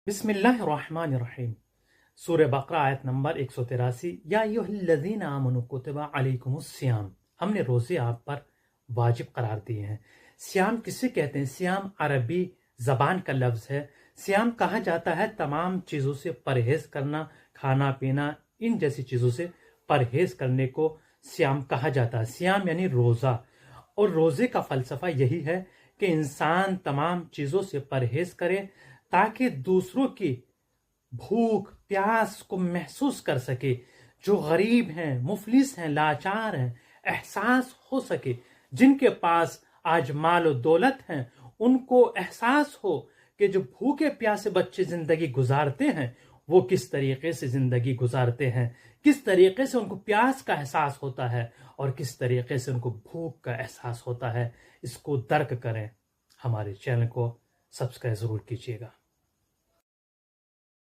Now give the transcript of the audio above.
بسم اللہ الرحمن الرحیم۔ سورہ بقرہ آیت نمبر 183۔ یا ایھا الذین آمنوا کتب علیکم الصیام، ہم نے روزے آپ پر واجب قرار دیے ہیں۔ صیام کسے کہتے ہیں؟ صیام عربی زبان کا لفظ ہے۔ صیام کہا جاتا ہے تمام چیزوں سے پرہیز کرنا، کھانا پینا ان جیسی چیزوں سے پرہیز کرنے کو صیام کہا جاتا ہے۔ صیام یعنی روزہ، اور روزے کا فلسفہ یہی ہے کہ انسان تمام چیزوں سے پرہیز کرے تاکہ دوسروں کی بھوک پیاس کو محسوس کر سکے، جو غریب ہیں، مفلس ہیں، لاچار ہیں، احساس ہو سکے، جن کے پاس آج مال و دولت ہیں ان کو احساس ہو کہ جو بھوکے پیاسے بچے زندگی گزارتے ہیں وہ کس طریقے سے زندگی گزارتے ہیں، کس طریقے سے ان کو پیاس کا احساس ہوتا ہے اور کس طریقے سے ان کو بھوک کا احساس ہوتا ہے۔ اس کو درک کریں۔ ہمارے چینل کو سبسکرائب ضرور کیجیے گا۔